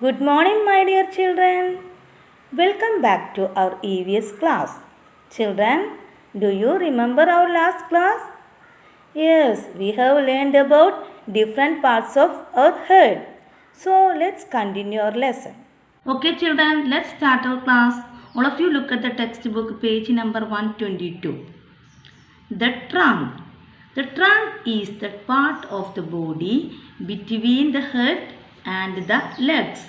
Good morning, my dear children. Welcome back to our EVS class. Children, do you remember our last class? Yes, we have learned about different parts of our head. So let's continue our lesson. Okay, children, let's start our class. All of you look at the textbook, page number 122. The trunk. The trunk is the part of the body between the head and the legs.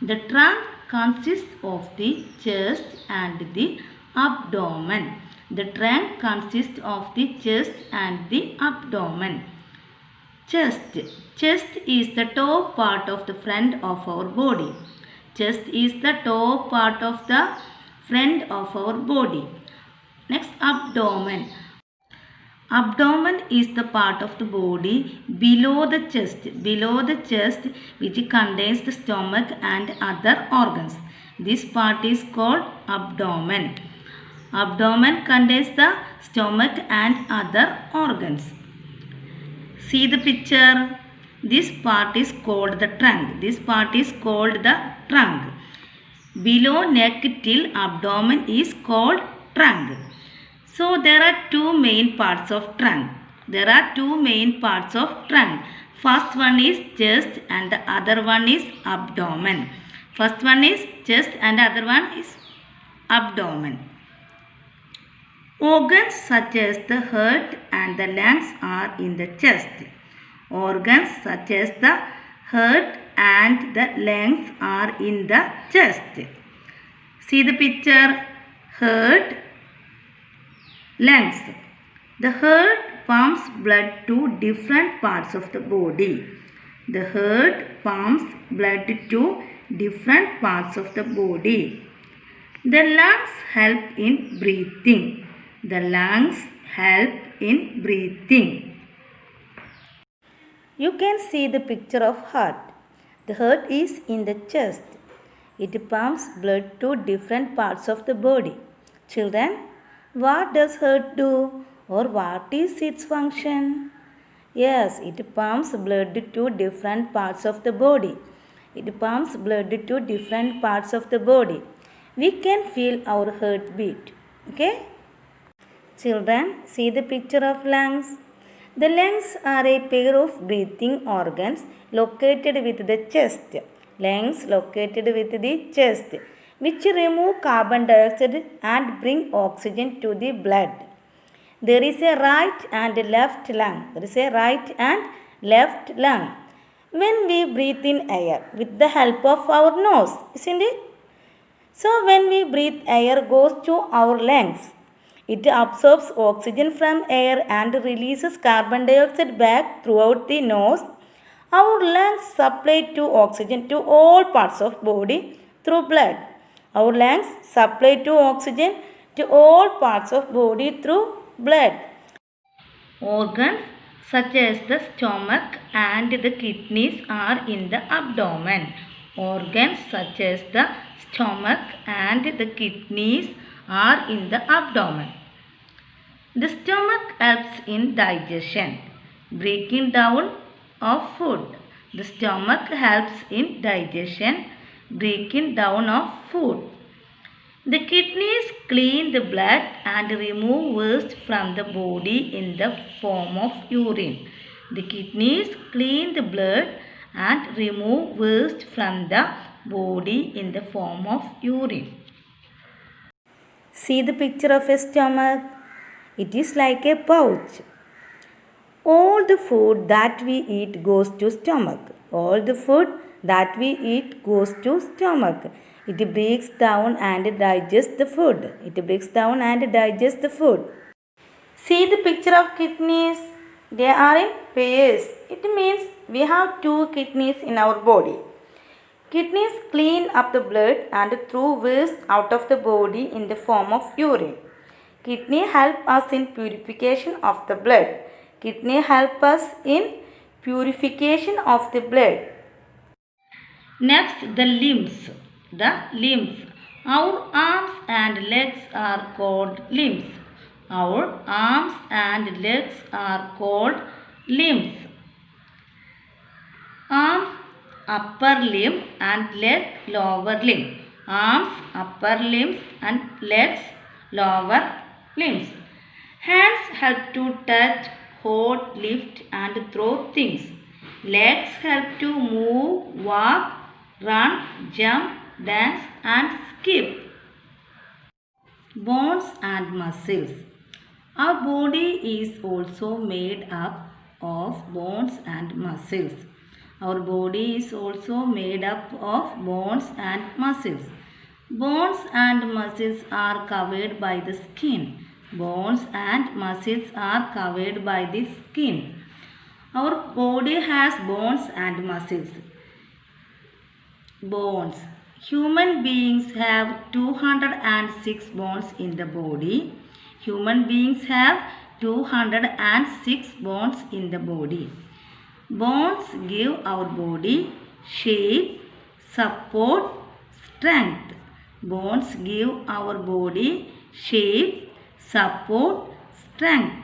The trunk consists of the chest and the abdomen. The trunk consists of the chest and the abdomen. Chest. Chest is the top part of the front of our body. Chest is the top part of the front of our body. Next, abdomen. Abdomen is the part of the body below the chest which contains the stomach and other organs. This part is called abdomen. Abdomen contains the stomach and other organs. See the picture. This part is called the trunk. This part is called the trunk. Below neck till abdomen is called trunk. So there are two main parts of trunk. First one is chest and the other one is abdomen. First one is chest and the other one is abdomen. Organs such as the heart and the lungs are in the chest. Organs such as the heart and the lungs are in the chest. See the picture. Heart, lungs. The heart pumps blood to different parts of the body. The heart pumps blood to different parts of the body. The lungs help in breathing. The lungs help in breathing. You can see the picture of heart. The heart is in the chest. It pumps blood to different parts of the body. Children, what does heart do, or what is its function? Yes, it pumps blood to different parts of the body. It pumps blood to different parts of the body. We can feel our heartbeat. Okay? Children, see the picture of lungs. The lungs are a pair of breathing organs located with the chest. Lungs located with the chest, which remove carbon dioxide and bring oxygen to the blood. There is a right and left lung. When we breathe in air with the help of our nose, isn't it? So when we breathe, air goes to our lungs. It absorbs oxygen from air and releases carbon dioxide back throughout the nose. Our lungs supply to oxygen to all parts of body through blood. Our lungs supply to oxygen to all parts of body through blood. Organs such as the stomach and the kidneys are in the abdomen. Organs such as the stomach and the kidneys are in the abdomen. The stomach helps in digestion, breaking down of food. The stomach helps in digestion, breaking down of food. The kidneys clean the blood and remove waste from the body in the form of urine. The kidneys clean the blood and remove waste from the body in the form of urine. See the picture of a stomach. It is like a pouch. All the food that we eat goes to stomach. All the food that we eat goes to stomach. It breaks down and digests the food. See the picture of kidneys. They are in pairs. It means we have two kidneys in our body. Kidneys clean up the blood and throw waste out of the body in the form of urine. Kidney help us in purification of the blood. Next, the limbs. Our arms and legs are called limbs. Arms upper limb and leg, lower limb. Arms, upper limbs and legs, lower limbs. Hands help to touch, hold, lift and throw things. Legs help to move, walk, run, jump, dance and skip. Bones and muscles. Our body is also made up of bones and muscles. Our body is also made up of bones and muscles. Bones and muscles are covered by the skin. Bones and muscles are covered by the skin. Our body has bones and muscles. Bones. Human beings have 206 bones in the body. Human beings have 206 bones in the body. Bones give our body shape, support, strength. Bones give our body shape, support, strength.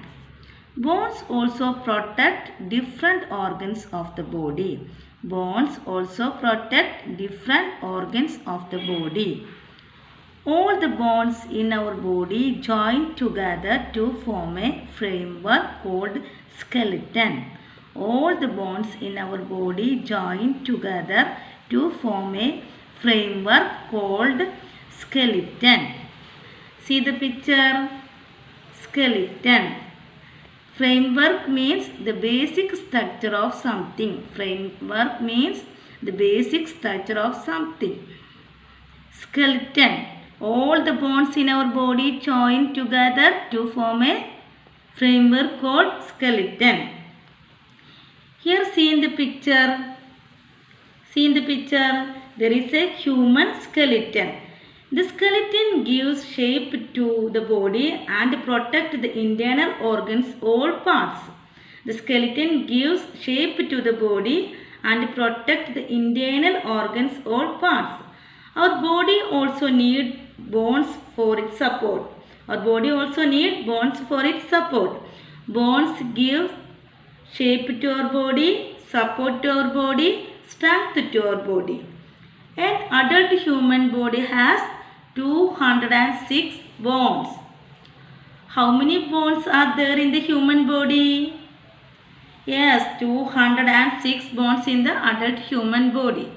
Bones also protect different organs of the body. Bones also protect different organs of the body. All the bones in our body join together to form a framework called skeleton. All the bones in our body join together to form a framework called skeleton. See the picture? Skeleton. Framework means the basic structure of something. Framework means the basic structure of something. Skeleton. All the bones in our body join together to form a framework called skeleton. Here see in the picture. See in the picture. There is a human skeleton. The skeleton gives shape to the body and protect the internal organs, all parts. The skeleton gives shape to the body and protect the internal organs, all parts. Our body also need bones for its support. Our body also need bones for its support. Bones give shape to our body, support to our body, strength to our body. An adult human body has 206 bones. How many bones are there in the human body? Yes, 206 bones in the adult human body.